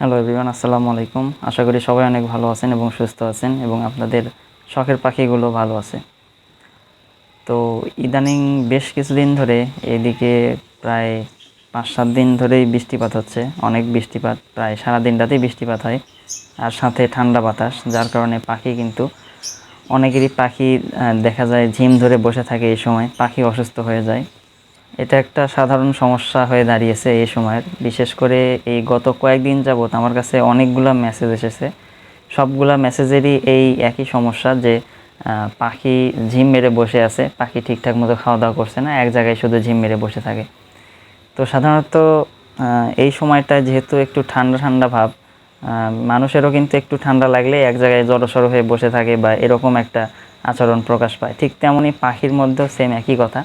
Hello everyone, আসসালামু আলাইকুম। আশা করি সবাই অনেক ভালো আছেন এবং সুস্থ আছেন এবং আপনাদের শখের পাখিগুলো ভালো আছে। তো ইদানিং বেশ কিছুদিন ধরে এইদিকে প্রায় 5-7 দিন ধরেই বৃষ্টিপাত হচ্ছে, অনেক বৃষ্টিপাত, প্রায় সারা দিনটাতেই বৃষ্টিপাত হয় আর সাথে ঠান্ডা বাতাস, যার কারণে পাখি কিন্তু অনেকেরই পাখি দেখা যায় ঝিম ধরে বসে থাকে। এই সময় পাখি অসুস্থ হয়ে যায়। এটা একটা সাধারণ সমস্যা হয়ে দাঁড়িয়েছে এই সময়ের। বিশেষ করে এই গত কয়েকদিন যাবৎ আমার কাছে অনেকগুলা মেসেজ এসেছে। সবগুলা মেসেজেরই এই একই সমস্যা যে পাখি ঝিম মেরে বসে আছে, পাখি ঠিকঠাক মতো খাওয়া দাওয়া করছে না, এক জায়গায় শুধু ঝিম মেরে বসে থাকে। তো সাধারণত এই সময়টায় যেহেতু একটু ঠান্ডা ঠান্ডা ভাব, মানুষেরও কিন্তু একটু ঠান্ডা লাগলে এক জায়গায় জড়সড় হয়ে বসে থাকে বা এরকম একটা আচরণ প্রকাশ পায়। ঠিক তেমনই পাখির মধ্যেও সেম একই কথা।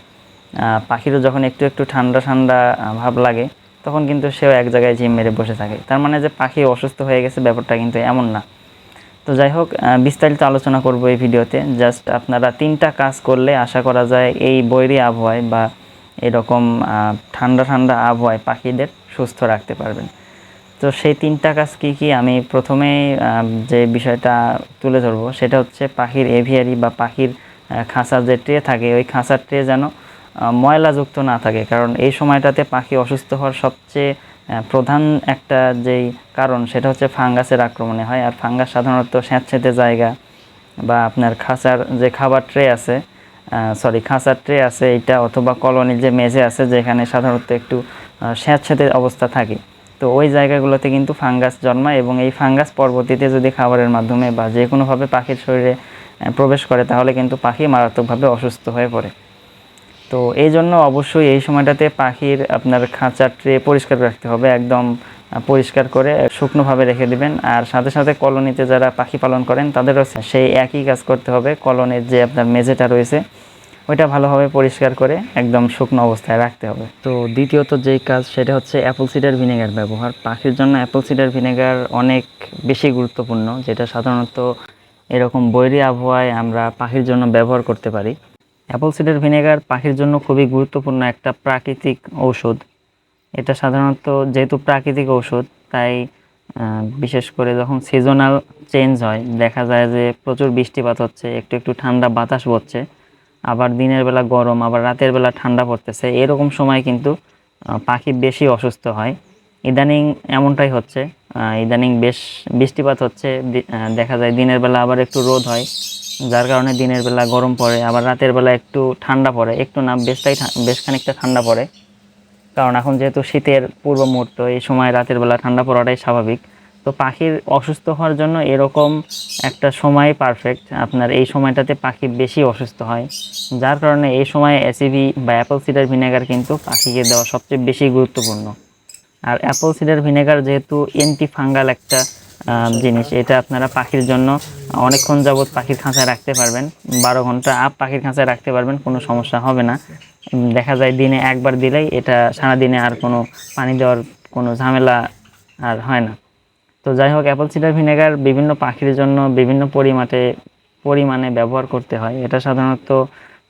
পাখিরও যখন একটু একটু ঠান্ডা ঠান্ডা ভাব লাগে, তখন কিন্তু সেও এক জায়গায় ঝিম মেরে বসে থাকে। তার মানে যে পাখি অসুস্থ হয়ে গেছে ব্যাপারটা কিন্তু এমন না। তো যাই হোক, বিস্তারিত আলোচনা করব এই ভিডিওতে। জাস্ট আপনারা 3টা কাজ করলে আশা করা যায় এই বৈরী আবহাওয়ায় বা এরকম ঠান্ডা ঠান্ডা আবহাওয়ায় পাখিদের সুস্থ রাখতে পারবেন। তো সেই 3টা কাজ কী কী, আমি প্রথমেই যে বিষয়টা তুলে ধরবো সেটা হচ্ছে পাখির এভিয়ারি বা পাখির খাঁচার যে ট্রে থাকে, ওই খাঁচার ট্রে যেন ময়লাযুক্ত না থাকে। কারণ এই সময়টাতে পাখি অসুস্থ হওয়ার সবচেয়ে প্রধান একটা যেই কারণ সেটা হচ্ছে ফাঙ্গাসের আক্রমণে হয়। আর ফাঙ্গাস সাধারণত স্যাঁতসেঁতে জায়গা বা আপনার খাঁচার যে খাবার ট্রে আছে, খাঁচার ট্রে আছে এটা, অথবা কলোনির যে মেঝে আছে যেখানে সাধারণত একটু স্যাঁতসেঁতে অবস্থা থাকে, তো ওই জায়গাগুলোতে কিন্তু ফাঙ্গাস জন্মায় এবং এই ফাঙ্গাস পরবর্তীতে যদি খাবারের মাধ্যমে বা যে কোনোভাবে পাখির শরীরে প্রবেশ করে তাহলে কিন্তু পাখি মারাত্মকভাবে অসুস্থ হয়ে পড়ে। তো এই জন্য অবশ্যই এই সময়টাতে পাখির আপনার খাঁচার ট্রে পরিষ্কার রাখতে হবে, একদম পরিষ্কার করে শুকনোভাবে রেখে দিবেন। আর সাথে সাথে কলোনিতে যারা পাখি পালন করেন তাদেরও সেই একই কাজ করতে হবে। কলোনির যে আপনার মেঝেটা রয়েছে ওইটা ভালোভাবে পরিষ্কার করে একদম শুকনো অবস্থায় রাখতে হবে। তো দ্বিতীয়ত যেই কাজ সেটা হচ্ছে অ্যাপল সিডার ভিনেগার ব্যবহার। পাখির জন্য অ্যাপল সিডার ভিনেগার অনেক বেশি গুরুত্বপূর্ণ, যেটা সাধারণত এরকম বৈরী আবহাওয়ায় আমরা পাখির জন্য ব্যবহার করতে পারি। অ্যাপল সিডার ভিনেগার পাখির জন্য খুবই গুরুত্বপূর্ণ একটা প্রাকৃতিক ঔষধ। এটা সাধারণত যেহেতু প্রাকৃতিক ঔষধ, তাই বিশেষ করে যখন সিজনাল চেঞ্জ হয়, দেখা যায় যে প্রচুর বৃষ্টিপাত হচ্ছে, একটু একটু ঠান্ডা বাতাস বচ্ছে, আবার দিনের বেলা গরম, আবার রাতের বেলা ঠান্ডা পড়তেছে, এরকম সময় কিন্তু পাখি বেশি অসুস্থ হয়। ইদানিং এমনটাই হচ্ছে। ইদানিং বেশ বৃষ্টিপাত হচ্ছে, দেখা যায় দিনের বেলা আবার একটু রোদ হয়, যার কারণে দিনের বেলা গরম পড়ে, আবার রাতের বেলা একটু ঠান্ডা পড়ে, একটু না বেশ খানিকটা ঠান্ডা পড়ে। কারণ এখন যেহেতু শীতের পূর্ব মুহূর্ত, এই সময় রাতের বেলা ঠান্ডা পড়াটাই স্বাভাবিক। তো পাখির অসুস্থ হওয়ার জন্য এরকম একটা সময় পারফেক্ট। আপনার এই সময়টাতে পাখি বেশি অসুস্থ হয়, যার কারণে এই সময় অ্যাসিভি বা অ্যাপল সিডার ভিনেগার কিন্তু পাখিকে দেওয়া সবচেয়ে বেশি গুরুত্বপূর্ণ। আর অ্যাপল সিডার ভিনেগার যেহেতু অ্যান্টি ফাঙ্গাল একটা জিনিস, এটা আপনারা পাখির জন্য অনেকক্ষণ যাবৎ পাখির খাঁচায় রাখতে পারবেন, 12 ঘন্টা আপ পাখির খাঁচায় রাখতে পারবেন, কোনো সমস্যা হবে না। দেখা যায় দিনে একবার দিলেই এটা সারাদিনে আর কোনো পানি দেওয়ার কোনো ঝামেলা আর হয় না। তো যাই হোক, অ্যাপল সিডার ভিনেগার বিভিন্ন পাখির জন্য বিভিন্ন পরিমাণে ব্যবহার করতে হয়। এটা সাধারণত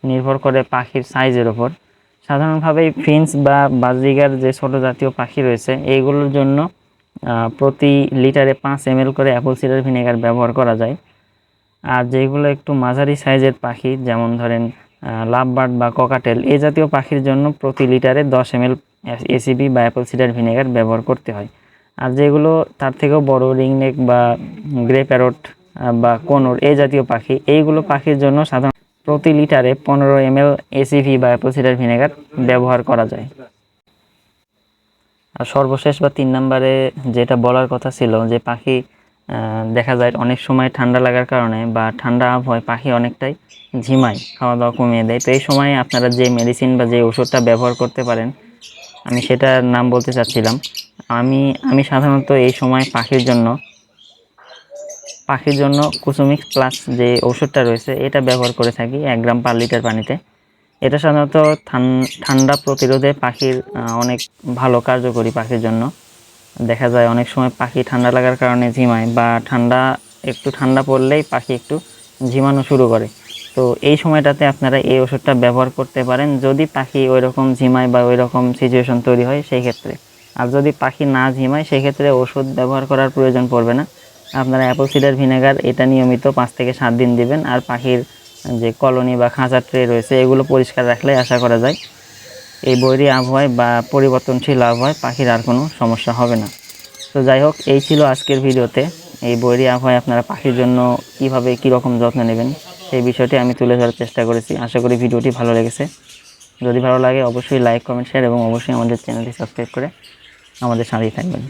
নির্ভর করে পাখির সাইজের ওপর। সাধারণভাবেই ফিঞ্চ বা বাজরিগার যে ছোট জাতীয় পাখি রয়েছে, এইগুলোর জন্য প্রতি লিটারে 5 ml করে অ্যাপল সিডার ভিনেগার ব্যবহার করা যায়। আর যেগুলো একটু মাঝারি সাইজের পাখি, যেমন ধরেন লাভবার্ড বা ককাটেল, এই জাতীয় পাখির জন্য প্রতি লিটারে 10 ml এসিবি বা অ্যাপল সিডার ভিনেগার ব্যবহার করতে হয়। আর যেগুলো তার থেকেও বড়, রিংনেক বা গ্রে প্যারট বা কোনোর, এই জাতীয় পাখি, এইগুলো পাখির জন্য সাধারণত প্রতি লিটারে 15 ml এসিভি বা অ্যাপল সিডার ভিনেগার ব্যবহার করা যায়। আর সর্বশেষ বা 3 নম্বরে যেটা বলার কথা ছিল, যে পাখি দেখা যায় অনেক সময় ঠান্ডা লাগার কারণে বা ঠান্ডা আবহাওয়ায় পাখি অনেকটাই ঝিমায়, খাওয়া দাওয়া কমিয়ে দেয়। তো এই সময় আপনারা যে মেডিসিন বা যে ওষুধটা ব্যবহার করতে পারেন, আমি সেটার নাম বলতে চাচ্ছিলাম। আমি সাধারণত এই সময় পাখির জন্য কুসুমিক্স প্লাস যে ওষুধটা রয়েছে এটা ব্যবহার করে থাকি 1 গ্রাম পার লিটার পানিতে। এটা সাধারণত ঠান্ডা প্রতিরোধে পাখির অনেক ভালো কার্যকরী পাখির জন্য। দেখা যায় অনেক সময় পাখি ঠান্ডা লাগার কারণে ঝিমায়, বা একটু ঠান্ডা পড়লেই পাখি একটু ঝিমানো শুরু করে। তো এই সময়টাতে আপনারা এই ওষুধটা ব্যবহার করতে পারেন যদি পাখি ওই রকম ঝিমায় বা ওই রকম সিচুয়েশন তৈরি হয় সেই ক্ষেত্রে। আর যদি পাখি না ঝিমায় সেক্ষেত্রে ওষুধ ব্যবহার করার প্রয়োজন পড়বে না। আপনারা অ্যাপল সিডার ভিনেগার এটা নিয়মিত 5 থেকে 7 দিন দিবেন। আর পাখির যে কলোনি বা খাঁচার ট্রে রয়েছে এগুলো পরিষ্কার রাখলে আশা করা যায় এই বৈরী আবহাওয়ায় বা পরিবর্তনশীল আবহাওয়ায় পাখির আর কোনো সমস্যা হবে না। তো যাই হোক, এই ছিল আজকের ভিডিওতে। এই বৈরী আবহাওয়ায় আপনারা পাখির জন্য কীভাবে কীরকম যত্ন নেবেন সেই বিষয়টি আমি তুলে ধরার চেষ্টা করেছি। আশা করি ভিডিওটি ভালো লেগেছে। যদি ভালো লাগে অবশ্যই লাইক, কমেন্ট, শেয়ার এবং অবশ্যই আমাদের চ্যানেলটি সাবস্ক্রাইব করে আমাদের সাথেই থাকবেন।